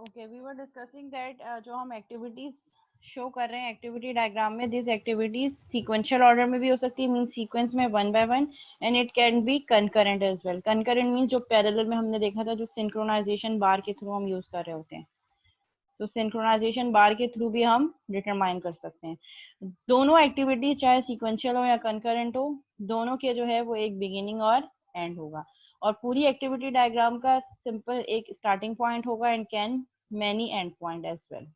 Okay, we were discussing that जो हम activities show कर रहे हैं एक्टिविटी डायग्राम में, दिस एक्टिविटीज सीक्वेंशियल ऑर्डर में भी हो सकती है, मीन सीक्वेंस में one by one, and it can be concurrent as well. Concurrent mean जो पैरेलल में हमने देखा था, जो सिंक्रोनाइजेशन बार के थ्रू हम यूज कर रहे होते हैं, तो सिंक्रोनाइजेशन बार के थ्रू भी हम डिटरमाइन कर सकते हैं। दोनों एक्टिविटी चाहे सीक्वेंशियल हो या कंकरेंट हो, दोनों के जो है वो एक बिगिनिंग और एंड होगा, और पूरी एक्टिविटी डायग्राम का सिंपल एक स्टार्टिंग पॉइंट होगा and can many end point as well,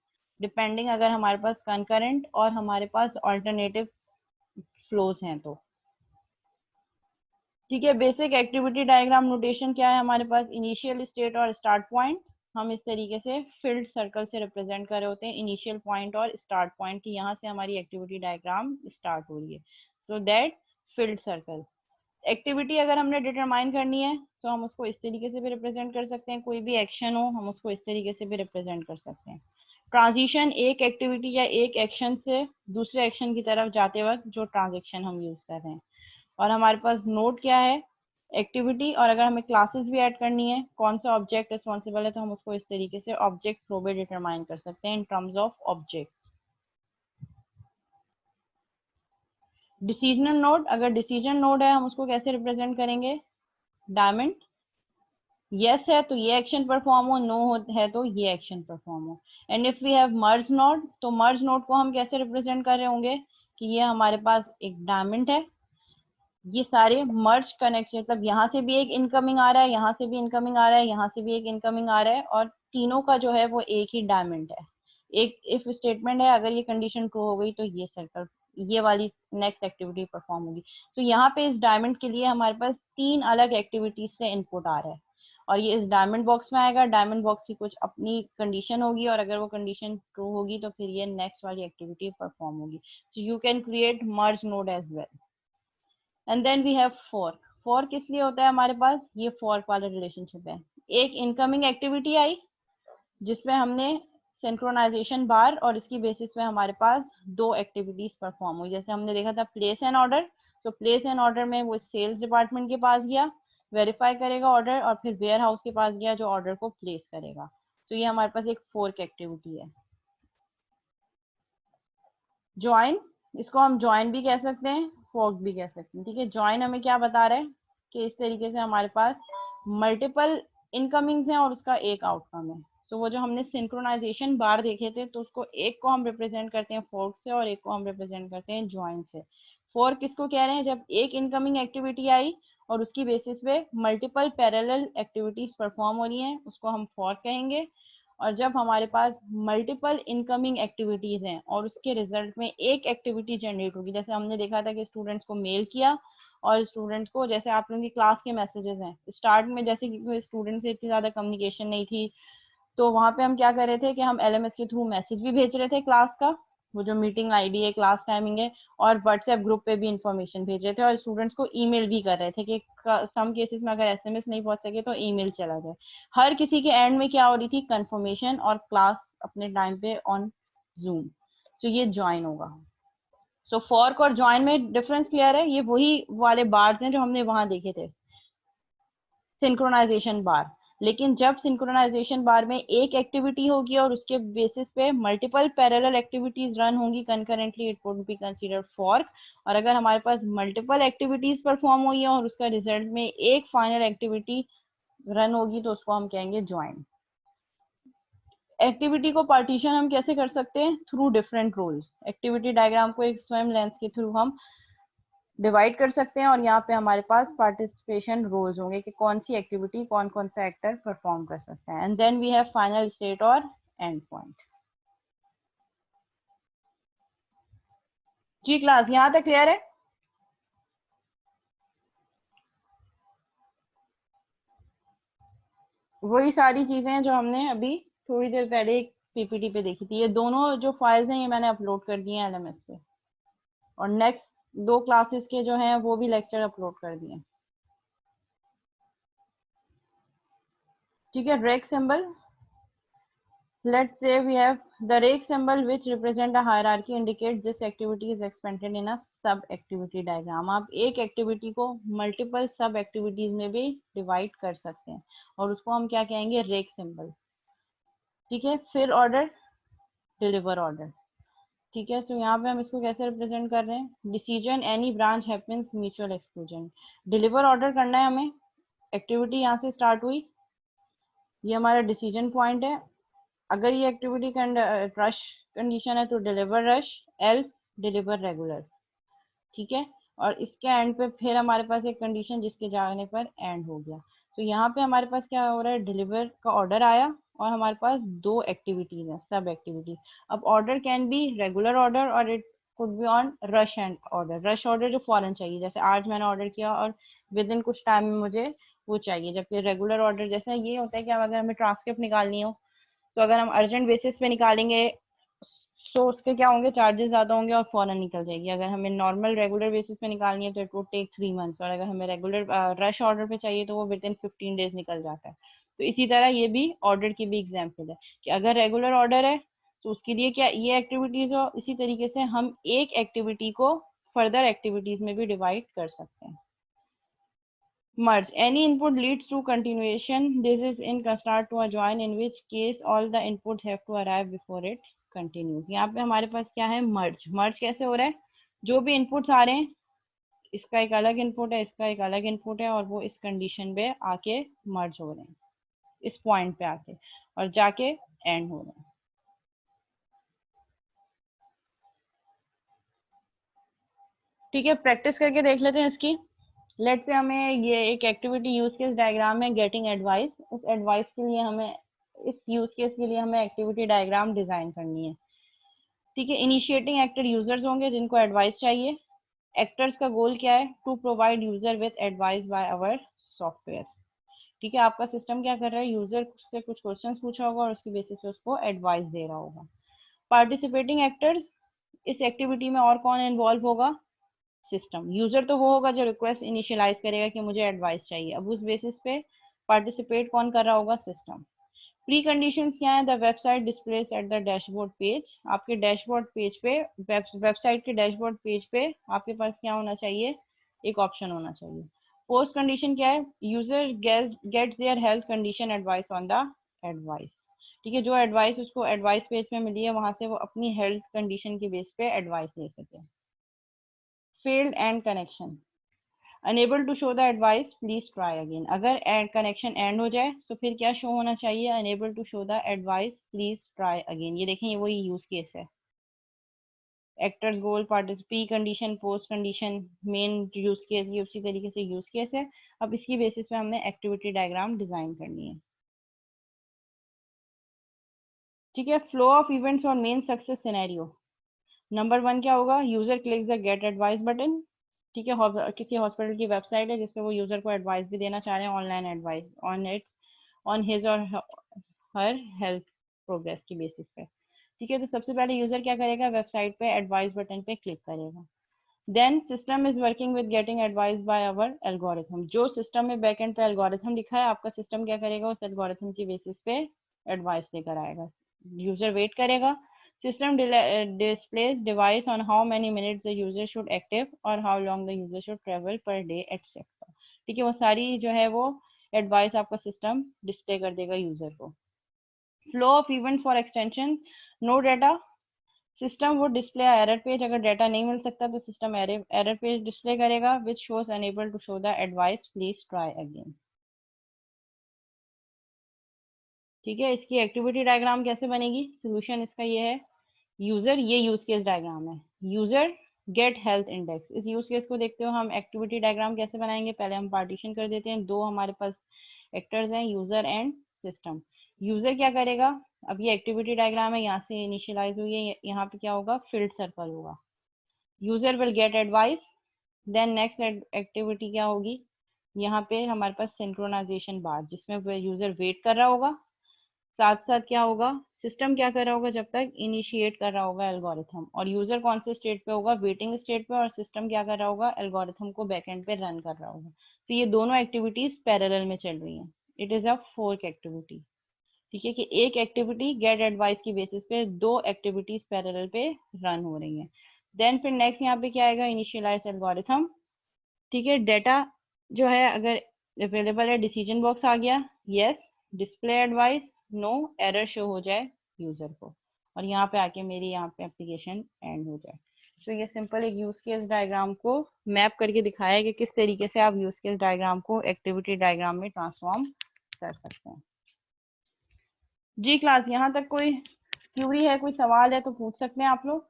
depending अगर हमारे पास कंकरेंट और हमारे पास ऑल्टरनेटिव फ्लोज हैं तो। ठीक है, बेसिक एक्टिविटी डायग्राम नोटेशन क्या है हमारे पास, इनिशियल स्टेट और स्टार्ट पॉइंट हम इस तरीके से फिल्ड सर्कल से रिप्रेजेंट कर रहे होते हैं, इनिशियल पॉइंट और स्टार्ट पॉइंट की, यहाँ से हमारी एक्टिविटी डायग्राम स्टार्ट हो रही है, so that field circle. Activity अगर हमने डिटरमाइन करनी है तो हम उसको इस तरीके से भी रिप्रेजेंट कर सकते हैं, कोई भी एक्शन हो हम उसको इस तरीके से भी रिप्रेजेंट कर सकते हैं। ट्रांजिशन एक एक्टिविटी या एक एक्शन से दूसरे एक्शन की तरफ जाते वक्त जो ट्रांजेक्शन हम यूज कर रहे हैं। और हमारे पास नोट क्या है, एक्टिविटी, और अगर हमें क्लासेस भी ऐड करनी है, कौन सा ऑब्जेक्ट रिस्पॉन्सिबल है, तो हम उसको इस तरीके से ऑब्जेक्ट फ्लो भी डिटरमाइन कर सकते हैं in terms of object. Decision node, अगर डिसीजन नोड है हम उसको कैसे रिप्रेजेंट करेंगे, डायमंड, यस है तो ये एक्शन परफॉर्म हो, नो है तो ये एक्शन परफॉर्म हो। And if we have merge node, तो मर्ज नोड को हम कैसे रिप्रेजेंट कर रहे होंगे कि ये हमारे पास एक डायमंड है, ये सारे मर्ज कनेक्ट, मतलब यहाँ से भी एक इनकमिंग आ रहा है, यहाँ से भी इनकमिंग आ रहा है, यहाँ से भी एक इनकमिंग आ रहा है, और तीनों का जो है वो एक ही डायमंड है। एक इफ स्टेटमेंट है, अगर ये कंडीशन ट्रू हो गई तो ये सर्कल, ये वाली नेक्स्ट एक्टिविटी परफॉर्म होगी। तो यहाँ पे इस डायमंड के लिए हमारे पास तीन अलग एक्टिविटीज से इनपुट आ रहा है, और ये इस डायमंड बॉक्स में आएगा, डायमंड बॉक्स की कुछ अपनी कंडीशन होगी, और अगर वो कंडीशन ट्रू होगी तो फिर ये नेक्स्ट वाली एक्टिविटी परफॉर्म होगी। So you can create merge node as well. And then we have fork. Fork किस लिए होता है हमारे पास, ये फॉर्क वाला रिलेशनशिप है, एक इनकमिंग एक्टिविटी आई जिसमें हमने सिंक्रोनाइजेशन बार, और इसकी बेसिस पे हमारे पास दो एक्टिविटीज परफॉर्म हुई, जैसे हमने देखा था प्लेस एन ऑर्डर, तो प्लेस एन ऑर्डर में वो सेल्स डिपार्टमेंट के पास गया, वेरीफाई करेगा ऑर्डर, और फिर वेयर हाउस के पास गया जो ऑर्डर को प्लेस करेगा। तो ये हमारे पास एक फोर्क एक्टिविटी है। ज्वाइन, इसको हम ज्वाइन भी कह सकते हैं, फोर्क भी कह सकते हैं। ठीक है, ज्वाइन हमें क्या बता रहा है कि इस तरीके से हमारे पास मल्टीपल इनकमिंग्स हैं और उसका एक आउटकम है। सो वो जो हमने सिंक्रोनाइजेशन बार देखे थे, तो उसको एक को हम रिप्रेजेंट करते हैं फोर्क से और एक को हम रिप्रेजेंट करते हैं ज्वाइन से। फोर्क किसको कह रहे हैं, जब एक इनकमिंग एक्टिविटी आई और उसकी बेसिस पे मल्टीपल पैरेलल एक्टिविटीज परफॉर्म हो रही हैं, उसको हम फोर्क कहेंगे। और जब हमारे पास मल्टीपल इनकमिंग एक्टिविटीज हैं और उसके रिजल्ट में एक एक्टिविटी जनरेट होगी, जैसे हमने देखा था कि स्टूडेंट्स को मेल किया, और स्टूडेंट्स को, जैसे आप लोगों की क्लास के मैसेजेस हैं, स्टार्ट में जैसे कि स्टूडेंट से इतनी ज्यादा कम्युनिकेशन नहीं थी, तो वहां पे हम क्या कर रहे थे कि हम एलएमएस के थ्रू मैसेज भी भेज रहे थे क्लास का, वो जो मीटिंग आईडी है, क्लास टाइमिंग है, और व्हाट्सएप ग्रुप पे भी इंफॉर्मेशन भेज रहे थे, और स्टूडेंट्स को ईमेल भी कर रहे थे कि सम केसेस में अगर एसएमएस नहीं पहुंच सके तो ईमेल चला जाए। हर किसी के एंड में क्या हो रही थी, कंफर्मेशन और क्लास अपने टाइम पे ऑन जूम। सो ये ज्वाइन होगा। सो फॉर्क और ज्वाइन में डिफरेंस क्लियर है, ये वही वाले बार्स हैं जो हमने वहां देखे थे, सिंक्रोनाइजेशन बार। लेकिन जब सिंक्रोनाइजेशन बार में एक एक्टिविटी होगी और उसके बेसिस पे मल्टीपल पैरेलल एक्टिविटीज रन होंगी concurrently, it would be considered fork. और अगर हमारे पास मल्टीपल एक्टिविटीज परफॉर्म हुई है और उसका रिजल्ट में एक फाइनल एक्टिविटी रन होगी तो उसको हम कहेंगे ज्वाइन। एक्टिविटी को पार्टीशन हम कैसे कर सकते हैं, through different roles. Activity diagram को एक स्वयं लेंस के थ्रू हम डिवाइड कर सकते हैं, और यहाँ पे हमारे पास पार्टिसिपेशन रोल्स होंगे कि कौन सी एक्टिविटी कौन कौन सा एक्टर परफॉर्म कर सकता है। And then we have final state और एंड पॉइंट। जी क्लास, यहाँ तक क्लियर है? वही सारी चीजें जो हमने अभी थोड़ी देर पहले एक पीपीटी पे देखी थी, ये दोनों जो फाइल्स हैं ये मैंने अपलोड कर दिए हैं एलएमएस पे, और नेक्स्ट दो क्लासेस के जो हैं वो भी लेक्चर अपलोड कर दिए। ठीक है, rake symbol, let's say we have the rake symbol which represent a hierarchy indicates this activity is expanded in a सब एक्टिविटी डायग्राम। आप एक एक्टिविटी को मल्टीपल सब एक्टिविटीज में भी डिवाइड कर सकते हैं, और उसको हम क्या कहेंगे, रेक सिंबल। ठीक है, फिल ऑर्डर, डिलीवर ऑर्डर। ठीक है, तो यहाँ पे हम इसको कैसे रिप्रेजेंट कर रहे हैं, decision any branch happens mutual exclusion. Deliver order करना है हमें, एक्टिविटी यहाँ से स्टार्ट हुई, ये हमारा डिसीजन पॉइंट है। अगर ये एक्टिविटी रश कंडीशन है तो deliver rush, else deliver regular. ठीक है, और इसके एंड पे फिर हमारे पास एक कंडीशन जिसके जाने पर एंड हो गया। तो यहाँ पे हमारे पास क्या हो रहा है, डिलीवर का ऑर्डर आया और हमारे पास दो एक्टिविटीज हैं, सब एक्टिविटीज। अब order can be regular order और it could be on rush and order. Rush order जो फौरन चाहिए, जैसे आज मैंने ऑर्डर किया और विद इन कुछ टाइम में मुझे वो चाहिए। जबकि रेगुलर ऑर्डर जैसे ये होता है कि अगर हमें ट्रांसक्रिप्ट निकालनी हो, तो अगर हम अर्जेंट बेसिस पे निकालेंगे तो उसके क्या होंगे, चार्जेस ज़्यादा होंगे और फ़ौरन निकल जाएगी। अगर हमें नॉर्मल रेगुलर बेसिस पे निकालनी है तो इट वुड टेक 3 मंथ्स, और अगर हमें रेगुलर रश ऑर्डर पे चाहिए तो वो विद इन 15 डेज निकल जाता है। तो इसी तरह ये भी ऑर्डर की भी एग्जाम्पल है कि अगर रेगुलर ऑर्डर है तो उसके लिए क्या ये एक्टिविटीज़ हो, इसी तरीके से हम एक एक्टिविटी को फर्दर एक्टिविटीज़ में भी डिवाइड कर सकते हैं। Merge. Any input leads to continuation. This is in contrast to a join, in which case all the inputs have to arrive before it continues. यहाँ पे हमारे पास क्या है, merge. Merge कैसे हो रहा है, जो भी inputs आ रहे हैं, इसका एक अलग input है, इसका एक अलग input है, और वो इस condition पे आके merge हो रहे हैं, इस point पे आके, और जाके end हो रहे हैं। ठीक है, प्रैक्टिस करके देख लेते हैं इसकी। लेट से हमें ये एक एक्टिविटी यूज केस डायग्राम है, गेटिंग एडवाइस। उस एडवाइस के लिए हमें, इस यूज केस के लिए हमें एक्टिविटी डायग्राम डिजाइन करनी है। ठीक है, इनिशिएटिंग एक्टर यूजर्स होंगे जिनको एडवाइस चाहिए। एक्टर्स का गोल क्या है, to provide user with advice by our software. ठीक है, आपका सिस्टम क्या कर रहा है, यूजर से कुछ क्वेश्चंस पूछा होगा और उसकी बेसिस पे उसको एडवाइस दे रहा होगा। पार्टिसिपेटिंग एक्टर्स, इस एक्टिविटी में और कौन इन्वॉल्व होगा, सिस्टम। यूजर तो वो होगा जो रिक्वेस्ट इनिशियलाइज करेगा कि मुझे एडवाइस चाहिए, अब उस बेसिस पे पार्टिसिपेट कौन कर रहा होगा, सिस्टम। प्री कंडीशंस क्या है, the website displace at the dashboard page. आपके डैशबोर्ड पेज पे, वेबसाइट के डैशबोर्ड पेज पे आपके पास क्या होना चाहिए, एक ऑप्शन होना चाहिए। पोस्ट कंडीशन क्या है, user gets their health condition advice on the advice. ठीक है, जो एडवाइस उसको एडवाइस पेज पे मिली है वहां से वो अपनी हेल्थ कंडीशन के बेस पे एडवाइस ले सके। Failed and connection, unable to show the advice please try again. अगर एड कनेक्शन एंड हो जाए तो फिर क्या शो होना चाहिए, unable to show the advice please try again. ये देखें, ये वही यूज केस है। एक्टर्स गोल, पार्टिसिपी condition, post condition, main use case, ये उसी तरीके से यूज केस है। अब इसकी बेसिस पे हमने एक्टिविटी डायग्राम डिजाइन करनी है। ठीक है, फ्लो ऑफ इवेंट्स और मेन सक्सेस सिनेरियो। नंबर 1 क्या होगा, user click the get advice button. ठीक है, किसी हॉस्पिटल की वेबसाइट है जिसपे वो यूजर को एडवाइस भी देना चाह रहे हैं, online advice on it's, on his और हर हेल्थ प्रोग्रेस की बेसिस पे। ठीक है, तो सबसे पहले यूजर क्या करेगा, वेबसाइट पे एडवाइस बटन पे क्लिक करेगा। Then system is working with getting advice by our algorithm. जो सिस्टम में बैकएंड पे एल्गोरिथम लिखा है, आपका सिस्टम क्या करेगा, उस एल्गोरिथम की बेसिस पे एडवाइस लेकर आएगा। यूजर वेट करेगा। System displays device on how many minutes the user should active or how long the user should travel per day etc. ठीक है, वो सारी जो है वो एडवाइस आपका सिस्टम डिस्प्ले कर देगा यूजर को। Flow of event for extension, no data, system वो डिस्प्ले एरर पेज। अगर डाटा नहीं मिल सकता तो सिस्टम एरर पेज डिस्प्ले करेगा which shows unable to show the advice please try again. ठीक है, इसकी एक्टिविटी डायग्राम कैसे बनेगी, सोल्यूशन इसका ये है। यूजर, ये यूज केस डायग्राम है। यूजर गेट हेल्थ इंडेक्स, इस यूज केस को देखते हो हम एक्टिविटी डायग्राम कैसे बनाएंगे, पहले हम पार्टीशन कर देते हैं। दो हमारे पास एक्टर्स हैं, यूजर एंड सिस्टम। यूजर क्या करेगा, अब ये एक्टिविटी डायग्राम है, यहाँ से इनिशियलाइज हुई है, यहाँ पे क्या होगा, फील्ड सर्कल होगा। User will get advice, then next activity क्या होगी, यहाँ पे हमारे पास सिंक्रोनाइजेशन बार, जिसमें यूजर वेट कर रहा होगा। साथ साथ क्या होगा, सिस्टम क्या कर रहा होगा, जब तक इनिशिएट कर रहा होगा एल्गोरिथम, और यूजर कौन से स्टेट पे होगा, वेटिंग स्टेट पे, और सिस्टम क्या कर रहा होगा, एल्गोरिथम को बैकएंड पे रन कर रहा होगा। तो ये दोनों एक्टिविटीज पैरेलल में चल रही हैं। It is a fork activity. ठीक है, कि एक एक्टिविटी गेट एडवाइस की बेसिस पे दो एक्टिविटीज पैरेलल पे रन हो रही हैं। देन फिर नेक्स्ट यहाँ पे क्या आएगा, इनिशियलाइज एल्गोरिथम। ठीक है, डेटा जो है अगर अवेलेबल है, डिसीजन बॉक्स आ गया, yes, display advice, no error show हो जाए यूजर को, और यहाँ पे आके मेरी यहाँ पे एप्लीकेशन एंड हो जाए। तो ये सिंपल एक यूज केस डायग्राम को मैप करके दिखाया है कि किस तरीके से आप यूज केस डायग्राम को एक्टिविटी डायग्राम में ट्रांसफॉर्म कर सकते हैं। जी क्लास, यहाँ तक कोई क्यूरी है, कोई सवाल है तो पूछ सकते हैं आप लोग।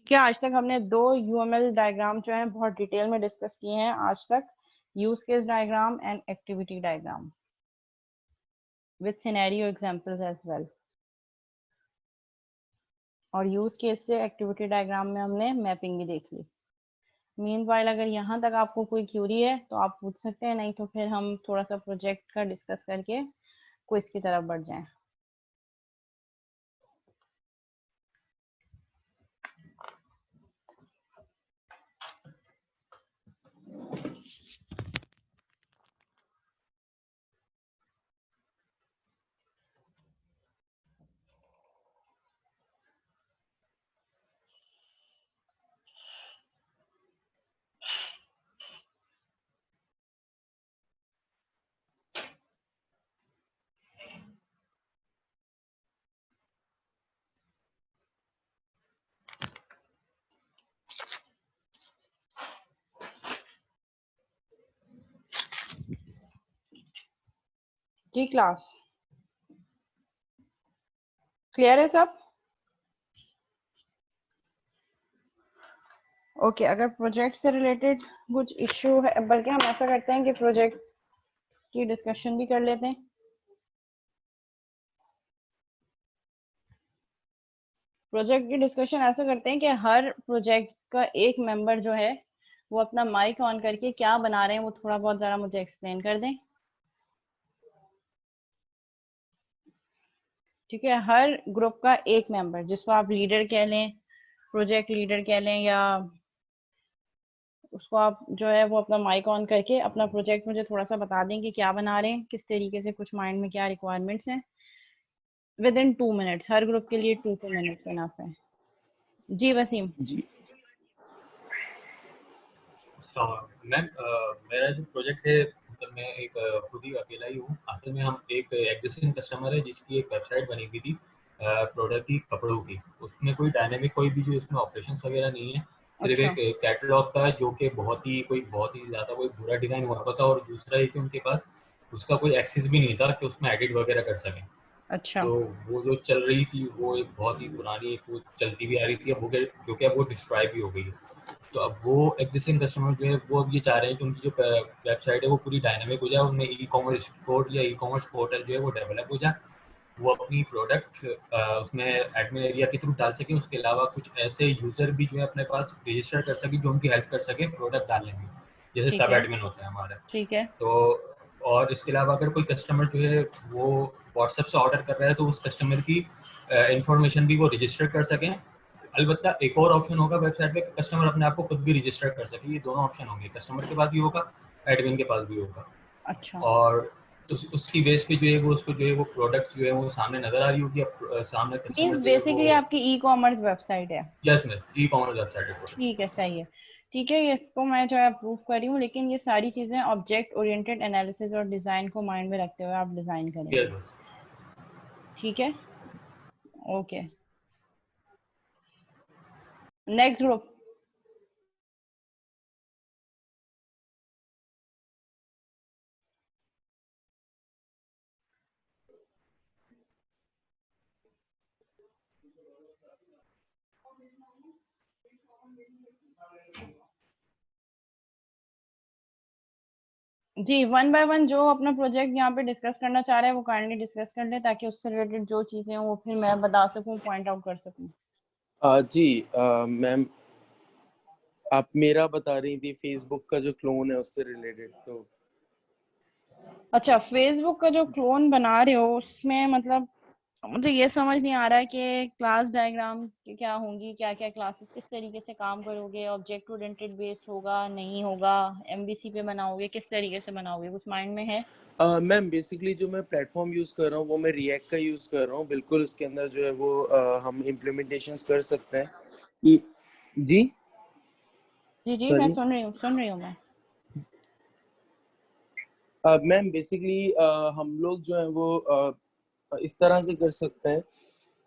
क्या आज तक हमने 2 यूएमएल डायग्राम जो है बहुत डिटेल में डिस्कस किए हैं आज तक, use case diagram and activity diagram with scenario examples as well. और यूज केस से एक्टिविटी डायग्राम में हमने मैपिंग भी देख ली। मीनवाइल अगर यहाँ तक आपको कोई क्यूरी है तो आप पूछ सकते हैं, नहीं तो फिर हम थोड़ा सा प्रोजेक्ट का डिस्कस करके क्विज की तरफ बढ़ जाएं। जी क्लास, क्लियर है सब? ओके, अगर प्रोजेक्ट से रिलेटेड कुछ इश्यू है, बल्कि हम ऐसा करते हैं कि प्रोजेक्ट की डिस्कशन भी कर लेते हैं। प्रोजेक्ट की डिस्कशन ऐसा करते हैं कि हर प्रोजेक्ट का एक मेंबर जो है वो अपना माइक ऑन करके क्या बना रहे हैं वो थोड़ा बहुत ज़रा मुझे एक्सप्लेन कर दें। ठीक है, हर ग्रुप का एक मेंबर, जिसको आप लीडर कह लें, प्रोजेक्ट लीडर कह लें, या उसको आप जो है वो अपना माइक ऑन करके अपना प्रोजेक्ट मुझे थोड़ा सा बता दें कि क्या बना रहे हैं, किस तरीके से, कुछ माइंड में क्या रिक्वायरमेंट्स हैं, with in 2 minutes. Her group के लिए 2 मिनट्स इनफ है। जी वसीम। जी मैम, मेरा जो प्रोजेक्ट है, मतलब मैं एक खुद ही अकेला ही हूँ। असल में हम एक एग्जिस्टिंग कस्टमर है जिसकी एक वेबसाइट बनी हुई थी प्रोडक्ट की, कपड़ों की। उसमें कोई डायनेमिक कोई भी जो इसमें ऑपरेशंस वगैरह नहीं है, सिर्फ अच्छा। एक कैटलॉग था जो कि बहुत ही ज़्यादा कोई बुरा डिज़ाइन हुआ हुआ था, और दूसरा ये कि उनके पास उसका कोई एक्सेस भी नहीं था कि उसमें एडिट वगैरह कर सकें। अच्छा। तो वो जो चल रही थी वो एक बहुत ही पुरानी एक वो चलती भी आ रही थी, अब वो जो कि अब वो डिस्ट्रॉय भी हो गई है। तो अब वो एग्जिस्टिंग कस्टमर जो है वो अब ये चाह रहे हैं कि उनकी जो वेबसाइट है वो पूरी डायनामिक हो जाए, उनमें ई कॉमर्स स्टोर या ई कॉमर्स पोर्टल जो है वो डेवलप हो जाए, वो अपनी प्रोडक्ट उसमें एडमिन एरिया के थ्रू डाल सकें। उसके अलावा कुछ ऐसे यूज़र भी जो है अपने पास रजिस्टर कर सकें जो उनकी हेल्प कर सके प्रोडक्ट डालने में, जैसे ठीक सब है। एडमिन होता है हमारे। ठीक है। तो और इसके अलावा अगर कोई कस्टमर जो है वो व्हाट्सएप से ऑर्डर कर रहा है तो उस कस्टमर की इंफॉर्मेशन भी वो रजिस्टर कर सकें। अलबत्ता एक और ऑप्शन होगा वेबसाइट पे, कस्टमर अपने आप को खुद भी रजिस्टर कर सके। ये दोनों ऑप्शन होंगे, कस्टमर के पास भी होगा, एडमिन के पास भी होगा। अच्छा। और उसकी बेस पे जो है वो उसको जो है वो प्रोडक्ट जो है वो सामने नजर आ रही होगी। अब सामने कस्टमर मीन्स जो है वो, बेसिकली आपकी ई कॉमर्स वेबसाइट है। यस में ई कॉमर्स वेबसाइट है प्रोडक्ट। ठीक है, सही है। ठीक है, ये इसको मैं जो है अप्रूव कर रही हूँ, लेकिन ये सारी चीज़ें ऑब्जेक्ट ओरिएंटेड एनालिसिस और डिज़ाइन को माइंड में रखते हुए आप डिज़ाइन करेंगे। यस। ठीक है। Okay, next group. जी, वन बाय वन जो अपना प्रोजेक्ट यहाँ पे डिस्कस करना चाह रहे हैं वो काइंडली डिस्कस कर ले, ताकि उससे रिलेटेड जो चीज़ें हैं वो फिर मैं बता सकूँ, पॉइंट आउट कर सकूँ। जी मैम, आप मेरा बता रही थी फेसबुक का जो क्लोन है उससे रिलेटेड। तो अच्छा, फेसबुक का जो क्लोन बना रहे हो उसमें मतलब मुझे ये समझ नहीं आ रहा है कि क्लास डायग्राम क्या होंगी, क्या क्या क्लासेस, किस तरीके से काम करोगे, ऑब्जेक्ट ओरिएंटेड बेस्ड होगा, नहीं होगा, एमवीसी पे बनाओगे, किस तरीके से बनाओगे, कुछ माइंड में है? मैम बेसिकली जो मैं प्लेटफॉर्म यूज़ कर रहा हूँ वो मैं रिएक्ट का यूज़ कर रहा हूँ। बिल्कुल उसके अंदर जो है वो हम इम्प्लीमेंटेशंस कर सकते हैं कि जी जी जी मैं सॉरी सुन रही हूँ मैं। मैम बेसिकली हम लोग जो है वो इस तरह से कर सकते हैं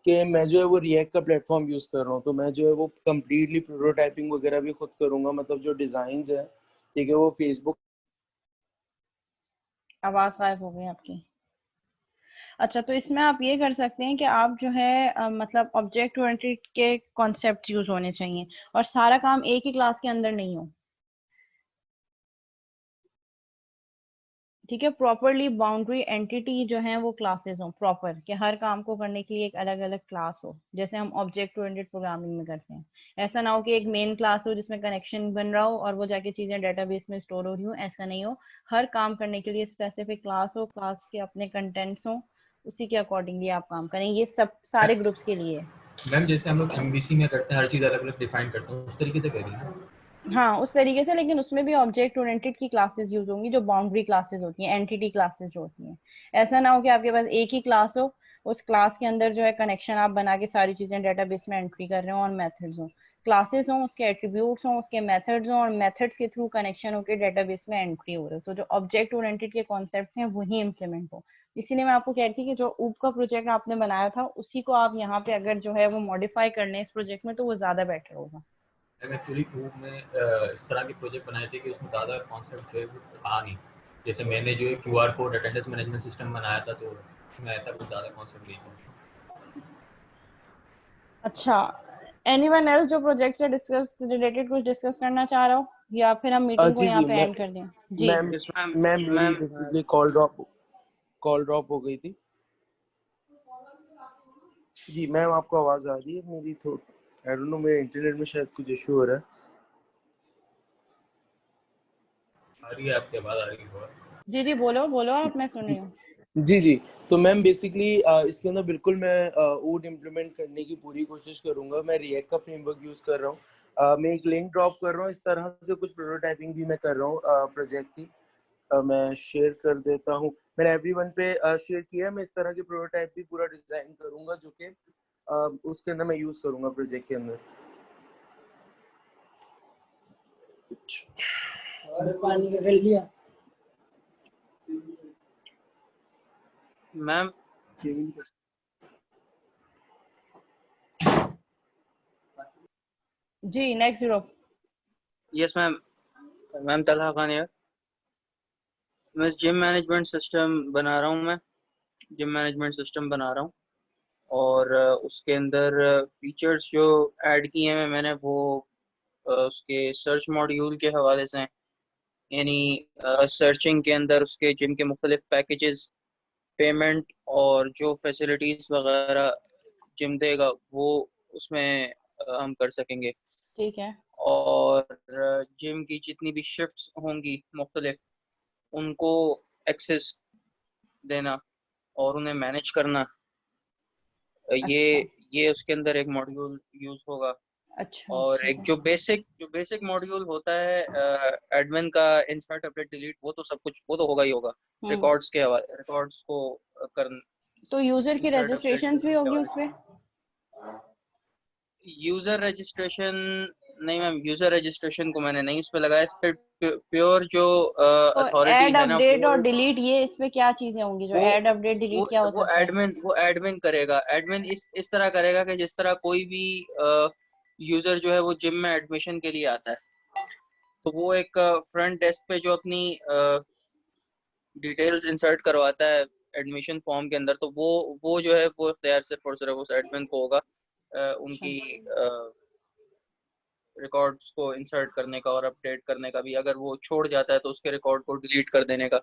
कि मैं जो है वो रिएक्ट का प्लेटफॉर्म यूज कर रहा हूँ, तो मैं जो है वो कम्प्लीटली प्रोटोटाइपिंग वगैरह भी खुद करूंगा, मतलब जो डिजाइन है ठीक है वो फेसबुक। आवाज गायब हो गई आपकी। अच्छा, तो इसमें आप ये कर सकते हैं कि आप जो है मतलब ऑब्जेक्ट ओरिएंटेड के कॉन्सेप्ट यूज होने चाहिए और सारा काम एक ही क्लास के अंदर नहीं हो। ठीक है, प्रॉपरली बाउंड्री एंटिटी जो है वो क्लासेस हो प्रॉपर, कि हर काम को करने के लिए एक अलग अलग क्लास हो, जैसे हम ऑब्जेक्ट ओरिएंटेड प्रोग्रामिंग में करते हैं। ऐसा ना हो कि एक मेन क्लास हो जिसमें कनेक्शन बन रहा हो और वो जाके चीजें डेटाबेस में स्टोर हो रही हो, ऐसा नहीं हो। हर काम करने के लिए स्पेसिफिक क्लास हो, क्लास के अपने कंटेंट्स हो, उसी के अकॉर्डिंगली आप काम करें। ये सब सारे ग्रुप्स के लिए है। मैम जैसे हम लोग एमवीसी में करते हैं, हर चीज़ अलग अलग डिफाइन करते हैं, उस तरीके से करिए। हाँ, उस तरीके से, लेकिन उसमें भी ऑब्जेक्ट ओरिएंटेड की क्लासेस यूज होंगी जो बाउंड्री क्लासेस होती हैं, एंटिटी क्लासेस जो होती हैं। ऐसा ना हो कि आपके पास एक ही क्लास हो, उस क्लास के अंदर जो है कनेक्शन आप बना के सारी चीजें डेटाबेस में एंट्री कर रहे हो और मेथड्स हो। क्लासेस हो, उसके एट्रीब्यूट्स हो, उसके मेथड्स हो और मेथड्स के थ्रू कनेक्शन होकर डेटाबेस में एंट्री हो रहे हो, तो जो ऑब्जेक्ट ओरिएंटेड के कॉन्सेप्ट हैं वही इम्प्लीमेंट हो। इसीलिए मैं आपको कह रही थी कि जो ऊप का प्रोजेक्ट आपने बनाया था उसी को आप यहाँ पे अगर जो है वो मॉडिफाई कर लें इस प्रोजेक्ट में, तो वो ज्यादा बेटर होगा। मैम एक्चुअली ग्रुप में इस तरह के प्रोजेक्ट बनाए थे कि उसमें ज़्यादा कॉन्सेप्ट जो है वो था नहीं। जैसे मैंने जो है QR code attendance management system बनाया था, तो उसमें ऐसा कुछ ज़्यादा कॉन्सेप्ट नहीं था। अच्छा, एनीवन एल्स जो प्रोजेक्ट से डिस्कस रिलेटेड कुछ डिस्कस करना चाह रहा हो, या फिर हम मीटिंग को जी यहाँ जी पे मैं एंड कर दें? जी। Ma'am yes ma'am. मैम मेरी मैम बेसिकली कॉल ड्रॉप हो गई थी। जी मैम आपको आवाज आ रही है मेरी? तो आई डोंट नो, मेरे इंटरनेट में शायद कुछ इशू हो रहा है। आ रही है आपकी आवाज़, आ रही है। जी जी बोलो बोलो आप, मैं सुन रही हूँ। जी जी, तो मैम बेसिकली इसके अंदर बिल्कुल मैं वुड इम्प्लीमेंट करने की पूरी कोशिश करूंगा। मैं रिएक्ट का फ्रेमवर्क यूज कर रहा हूँ। मैं एक लिंक ड्रॉप कर रहा हूँ, इस तरह से कुछ प्रोटोटाइपिंग भी मैं कर रहा हूँ प्रोजेक्ट की। मैं शेयर कर देता हूँ, मैंने एवरीवन पे शेयर किया है। मैं इस तरह की प्रोटोटाइप भी पूरा डिजाइन करूंगा जो कि उसके अंदर मैं यूज करूंगा प्रोजेक्ट के अंदर। और पानी का कर लिया मैम। जी, next group. Yes ma'am. Ma'am Talha Khan यार, मैं जिम मैनेजमेंट सिस्टम बना रहा हूँ। मैं जिम मैनेजमेंट सिस्टम बना रहा हूँ और उसके अंदर फीचर्स जो ऐड किए हैं मैंने वो उसके सर्च मॉड्यूल के हवाले से हैं। यानी सर्चिंग के अंदर उसके जिम के मुख्तलिफ पैकेजेस, पेमेंट और जो फैसिलिटीज़ वगैरह जिम देगा वो उसमें हम कर सकेंगे। ठीक है। और जिम की जितनी भी शिफ्ट्स होंगी मुख्तलिफ, उनको एक्सेस देना और उन्हें मैनेज करना, ये अच्छा ये उसके अंदर एक मॉड्यूल यूज होगा। अच्छा और ठीक एक है। जो बेसिक मॉड्यूल होता है एडमिन का, इंसर्ट अपडेट डिलीट, वो तो सब कुछ वो तो होगा ही होगा। हम्म। रिकॉर्ड्स को कर तो यूजर की इंसर्ट अपडेट रजिस्ट्रेशन भी डिलीट के होगी हवाले उसपे? से। यूजर रजिस्ट्रेशन नहीं मैम, यूजर रजिस्ट्रेशन को मैंने नहीं उस पर लगाया। इस पे प्योर जो तो अथॉरिटी ऐड है ना अपडेट और वो डिलीट, ये इसमें क्या चीजें होंगी जो वो ऐड अपडेट डिलीट क्या हो सकता है? वो एडमिन करेगा। एडमिन इस तरह करेगा कि जिस तरह कोई भी यूजर जो है वो जिम में एडमिशन के लिए आता है, तो वो एक फ्रंट डेस्क पे जो अपनी डिटेल्स इंसर्ट करवाता है एडमिशन फॉर्म के अंदर, तो वो जो है वो इख्तियार सिर्फ और सिर्फ उस एडमिन को होगा अच्छा। उनकी रिकॉर्ड्स को इंसर्ट करने का और अपडेट करने का भी। अगर वो छोड़ जाता है तो उसके रिकॉर्ड को डिलीट कर देने का।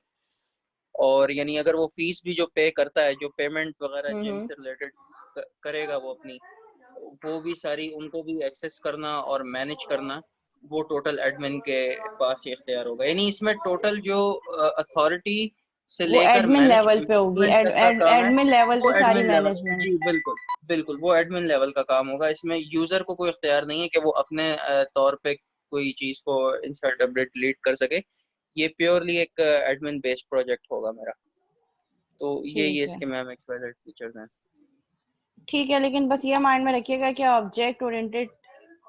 और यानी अगर वो फीस भी जो पे करता है, जो पेमेंट वगैरह जिम हम्म। से रिलेटेड करेगा वो अपनी, वो भी सारी उनको भी एक्सेस करना और मैनेज करना, वो टोटल एडमिन के पास ही इख्तियार होगा। यानी इसमें टोटल जो अथॉरिटी से वो लेकर एडमिन लेवल पे होगी, मैनेजमेंट तक का काम है एडमिन लेवल वो पे सारी एडमिन लेवल। मैनेजमेंट। जी बिल्कुल बिल्कुल, वो एडमिन लेवल का काम होगा। इसमें यूजर को कोई इख्तियार नहीं है कि वो अपने तौर पे कोई चीज को इंसर्ट अपडेट डिलीट कर सके। ये प्योरली एक एडमिन बेस्ड प्रोजेक्ट होगा मेरा। तो ये ठीक है। इसके मैम एक्सवाइजेड फीचर्स हैं। ठीक है, लेकिन बस ये माइंड में रखिएगा कि ऑब्जेक्ट ओरिएंटेड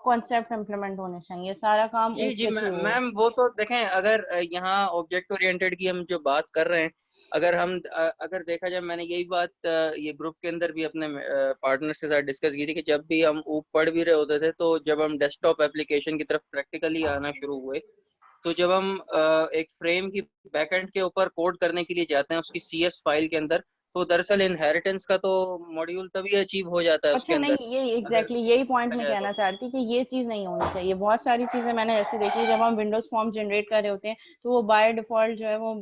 कॉन्सेप्ट इम्प्लीमेंट होने चाहिए, सारा काम जी ऊप जी के थ्रू हो। मैम, वो तो देखें, अगर यहाँ ऑब्जेक्ट ओरिएंटेड की हम जो बात कर रहे हैं, अगर देखा जाए, मैंने यही बात ये ग्रुप के अंदर भी अपने पार्टनर्स के साथ डिस्कस की थी कि जब भी हम ऊप पढ़ भी रहे होते थे, तो जब हम डेस्कटॉप एप्लीकेशन की तरफ प्रैक्टिकली आना शुरू हुए, तो जब हम एक फ्रेम की बैकएंड के ऊपर कोड करने के लिए जाते हैं उसकी CS फाइल के अंदर, तो दरअसल इनहेरिटेंस का तो मॉड्यूल तभी अचीव हो जाता है उसके अच्छा नहीं, अंदर, ये अगर एग्जैक्टली यही पॉइंट देखा मैं जाए कहना तो। चाहती कि ये चीज़ नहीं होनी चाहिए। बहुत सारी चीज़ें मैंने ऐसी देखी, जब हम विंडोज फॉर्म जनरेट कर रहे होते हैं तो वो बाय डिफॉल्ट जो है वो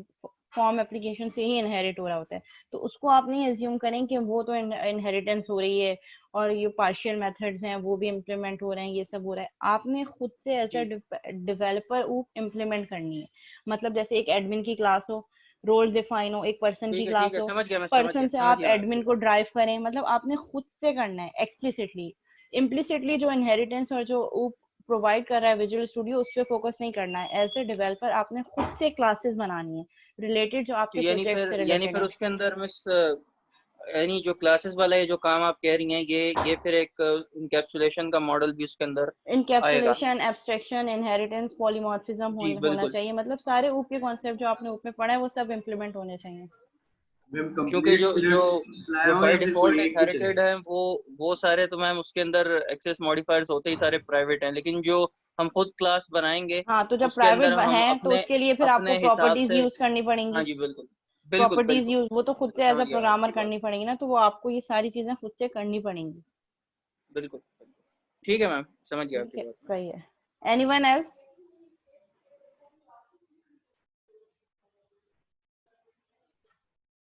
फॉर्म एप्लीकेशन से ही इनहेरिट हो रहा होता है, तो उसको आप नहीं एज्यूम करें कि वो तो इनहेरिटेंस हो रही है और ये पार्शियल मेथड्स हैं वो भी इम्प्लीमेंट हो रहे हैं, ये सब हो रहा है। आपने खुद से एज अ जी डेवलपर वो इम्प्लीमेंट करनी है। मतलब जैसे एक एडमिन की क्लास हो, रोल डिफाइन हो, एक पर्सन की ठीक क्लास है, हो, समझ गया, मैं पर्सन से समझ आप गया मैं आपकी एडमिन को बात। ड्राइव करें, मतलब आपने खुद से करना है एक्सप्लिसिटली। इम्प्लिसिटली जो इनहेरिटेंस और जो प्रोवाइड कर रहा है विजुअल स्टूडियो उस पर फोकस नहीं करना है। एज ए डेवलपर आपने खुद से क्लासेस बनानी है रिलेटेड, जो तो आपके प्रोजेक्ट से यानी रिलेटेड फिर है। उसके अंदर मिस, यानी जो क्लासेस वाला है जो काम आप कह रही हैं, ये फिर एक इंकैप्सुलेशन का मॉडल भी उसके अंदर आएगा। इनकैप्सुलेशन, एब्स्ट्रैक्शन, इनहेरिटेंस, पॉलीमॉर्फिज्म जी होना बिल्कुल, चाहिए। मतलब सारे ऊप के कॉन्सेप्ट जो आपने ऊप में पढ़ा है वो सब इम्प्लीमेंट होने चाहिए। मैम क्योंकि कंप्लीट प्रोजेक्ट लाए जो हो बाय या फिर डिफॉल्ट कोई एक भी इनहेरिटेड चलेगा? है, वो सारे तो मैम उसके अंदर एक्सेस मॉडिफायर्स होते ही सारे प्राइवेट हैं, लेकिन जो हम खुद क्लास बनाएंगे हाँ, तो जब उसके अंदर प्राइवेट हम है तो अपने उसके लिए फिर आपको अपने हिसाब प्रॉपर्टीज से। यूज करनी हाँ पड़ेंगी। जी बिल्कुल बिल्कुल प्रॉपर्टीज बिल्कुल, यूज वो तो खुद से एज अ समझ गया मैं प्रोग्रामर आपकी बात। करनी पड़ेगी ना, तो वो आपको ये सारी चीजें खुद से करनी पड़ेंगी। बिल्कुल ठीक है मैम, समझ गया ठीक आपकी है, बात। सही है। Anyone else?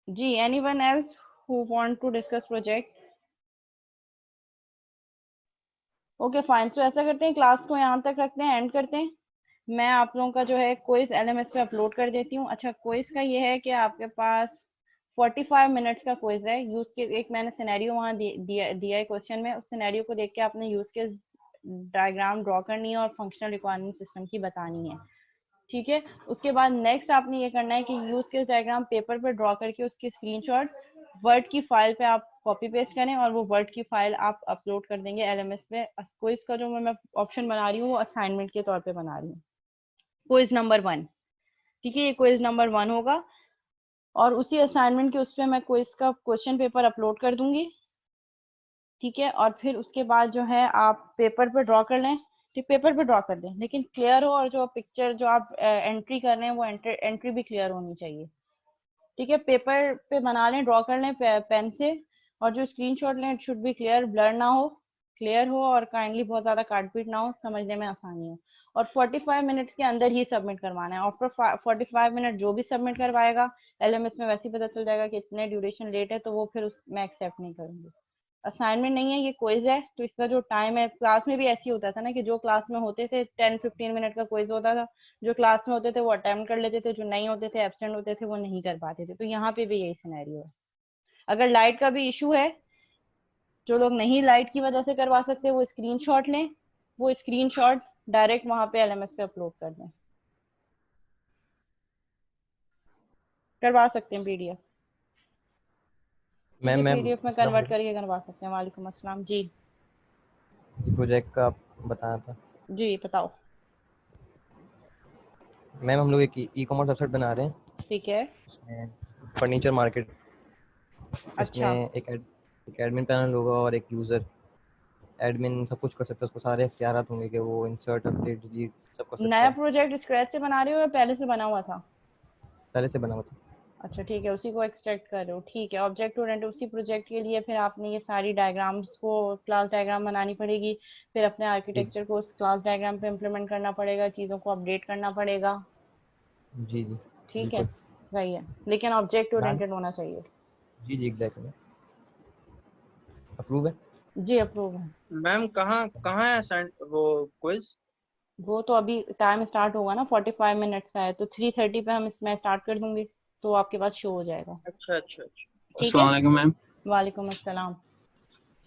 जी, anyone else who want to discuss project? Okay fine, तो ऐसा करते हैं, क्लास को यहाँ तक रखते हैं, एंड करते हैं। मैं आप लोगों का जो है क्विज LMS पे अपलोड कर देती हूँ। अच्छा, क्विज का ये है कि आपके पास 45 मिनट्स का क्विज है। यूज के एक मैंने सिनेरियो वहाँ दिया है क्वेश्चन में, उस सिनेरियो को देख के आपने यूज के डायग्राम ड्रॉ करनी है और फंक्शनल रिक्वायरमेंट सिस्टम की बतानी है। ठीक है, उसके बाद नेक्स्ट आपने ये करना है कि यूज केस डायग्राम पेपर पर ड्रॉ करके उसकी स्क्रीनशॉट वर्ड की फाइल पे आप कॉपी पेस्ट करें और वो वर्ड की फाइल आप अपलोड कर देंगे LMS पे। क्विज का जो मैं ऑप्शन बना रही हूँ वो असाइनमेंट के तौर पे बना रही हूँ। क्विज नंबर 1, ठीक है, ये क्विज नंबर 1 होगा और उसी असाइनमेंट के उस पर मैं क्विज का क्वेश्चन पेपर अपलोड कर दूंगी। ठीक है, और फिर उसके बाद जो है आप पेपर पे ड्रॉ कर लें। ठीक, पेपर पे ड्रॉ कर दें लेकिन क्लियर हो, और जो पिक्चर जो आप एंट्री कर रहे हैं वो एंट्री भी क्लियर होनी चाहिए। ठीक है, पेपर पे बना लें, ड्रॉ कर लें पेन से, और जो स्क्रीनशॉट लें it should be clear, blur ना हो, क्लियर हो, और काइंडली बहुत ज़्यादा काटपीट ना हो, समझने में आसानी हो। और 45 मिनट्स के अंदर ही सबमिट करवाना है। आफ्टर 45 मिनट जो भी सबमिट करवाएगा LMS में वैसे ही पता चल जाएगा कि इतने ड्यूरेशन लेट है, तो वो फिर मैं एक्सेप्ट नहीं करूँगी। असाइनमेंट नहीं है, ये क्विज है, तो इसका जो टाइम है, क्लास में भी ऐसे ही होता था ना कि जो क्लास में होते थे 10-15 मिनट का क्विज होता था, जो क्लास में होते थे वो अटेम्प्ट कर लेते थे, जो नहीं होते थे एब्सेंट होते थे वो नहीं कर पाते थे। तो यहाँ पे भी यही सिनेरियो है। अगर लाइट का भी इशू है, जो लोग नहीं लाइट की वजह से करवा सकते वो स्क्रीनशॉट लें, वो स्क्रीनशॉट डायरेक्ट वहां पे LMS पे अपलोड कर दें, करवा सकते हैं PDF। ठीक है, मैम PDF में अस्सलाम कन्वर्ट वालेकुम। करके करवा सकते हैं। वालेकुम अस्सलाम जी। जी प्रोजेक्ट का आप बताना था। जी बताओ। मैम हम लोग एक ई कॉमर्स वेबसाइट बना रहे हैं, ठीक है, इसमें फर्नीचर मार्केट, अच्छा, इसमें एक एडमिन पैनल होगा और एक यूज़र। एडमिन सब कुछ कर सकता है, उसको सारे इख्तियारात होंगे कि वो इंसर्ट, अपडेट, डिलीट सब कर सकता नया है। प्रोजेक्ट स्क्रैच से बना रहे हो या पहले से बना हुआ था? पहले से बना हुआ था। अच्छा ठीक है, उसी को एक्सट्रैक्ट कर रहे हो। ठीक है, ऑब्जेक्ट ओरिएंटेड उसी प्रोजेक्ट के लिए फिर आपने ये सारी डायग्राम्स को क्लास डायग्राम बनानी पड़ेगी, फिर अपने जी आर्किटेक्चर को उस क्लास डायग्राम पे इम्प्लीमेंट करना पड़ेगा, चीज़ों को अपडेट करना पड़ेगा। जी जी ठीक है, बिल्कुल। वही है, लेकिन ऑब्जेक्ट मैम ओरिएंटेड होना चाहिए। जी जी एग्जैक्टली, अप्रूव है। जी अप्रूव है। मैम कहाँ कहाँ है वो क्विज? वो तो अभी टाइम स्टार्ट होगा ना, 45 मिनट्स का है, तो 3:30 पे हम इसमें स्टार्ट कर दूंगी, तो आपके पास शो हो जाएगा। अच्छा अच्छा अच्छा। ठीक है, अस्सलाम वालेकुम मैम। वालेकुम अस्सलाम।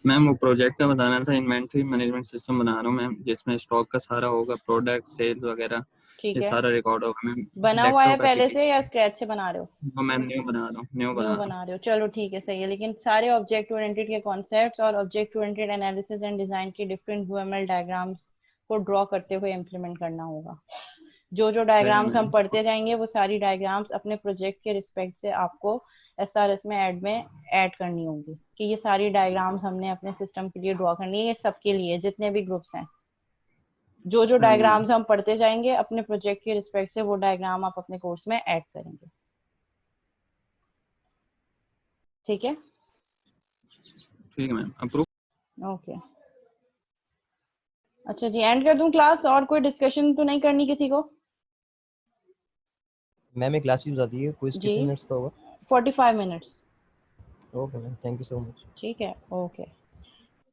मैम वो प्रोजेक्ट का बताना था, इन्वेंटरी मैनेजमेंट सिस्टम बना रहा हूँ मैम, जिसमें स्टॉक का सारा होगा, प्रोडक्ट सेल्स वगैरह, ठीक ये है, सारा रिकॉर्ड होगा मैम। बना हुआ है डेस्कटॉप पहले से या एप्लीकेशन स्क्रैच से बना रहे हो? वो मैम न्यू बना रहा हूँ, न्यू न्यू बना रहा हूँ। बना रहे हो, चलो ठीक है, सही है। लेकिन सारे ऑब्जेक्ट ओरिएंटेड के कॉन्सेप्ट्स और object oriented analysis and design के डिफरेंट UML डायग्राम्स को ड्रॉ करते हुए इम्प्लीमेंट करना होगा। जो जो डायग्राम्स हम पढ़ते जाएंगे वो सारी डायग्राम्स अपने प्रोजेक्ट के रिस्पेक्ट से आपको SRS में ऐड करनी होगी कि ये सारी डायग्राम्स हमने अपने सिस्टम के लिए ड्रॉ करनी है, ये सबके लिए जितने भी ग्रुप्स हैं। जो जो डायग्राम्स हम पढ़ते जाएंगे अपने प्रोजेक्ट के रिस्पेक्ट से वो डायग्राम आप अपने कोर्स में ऐड करेंगे। ठीक है, ठीक है मैम, अप्रूव। ओके। अच्छा जी, एंड कर दूं क्लास? और कोई डिस्कशन तो नहीं करनी किसी को? मैम एक क्लास बता दीजिए, क्विज जी। कितने मिनट्स का होगा? 45 minutes. Okay ma'am, thank you so much. ठीक है, ओके।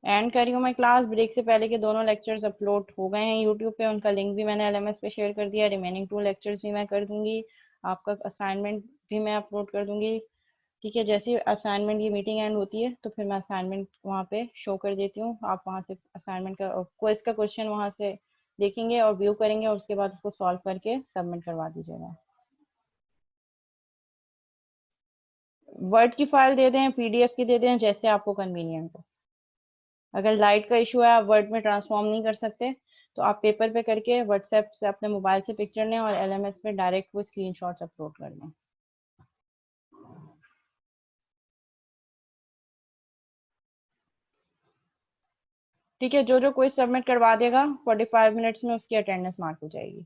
एंड करी हूँ मैं क्लास। ब्रेक से पहले के दोनों लेक्चर्स अपलोड हो गए हैं यूट्यूब पे, उनका लिंक भी मैंने LMS पे शेयर कर दिया। रिमेनिंग 2 लेक्चर्स भी मैं कर दूंगी, आपका असाइनमेंट भी मैं अपलोड कर दूंगी। ठीक है, जैसे असाइनमेंट ये मीटिंग एंड होती है तो फिर मैं असाइनमेंट वहाँ पे शो कर देती हूँ। आप वहाँ से असाइनमेंट का क्विज का क्वेश्चन वहाँ से देखेंगे और व्यू करेंगे और उसके बाद उसको सॉल्व करके सबमिट करवा दीजिएगा। वर्ड की फाइल दे दें, PDF की दे दें, जैसे आपको कन्वीनियंट हो। अगर लाइट का इशू है, आप वर्ड में ट्रांसफॉर्म नहीं कर सकते, तो आप पेपर पे करके व्हाट्सएप से अपने मोबाइल से पिक्चर लें और LMS पे डायरेक्ट वो स्क्रीनशॉट्स अपलोड कर दें। ठीक है, जो जो कोई सबमिट करवा देगा 45 मिनट्स में उसकी अटेंडेंस मार्क हो जाएगी।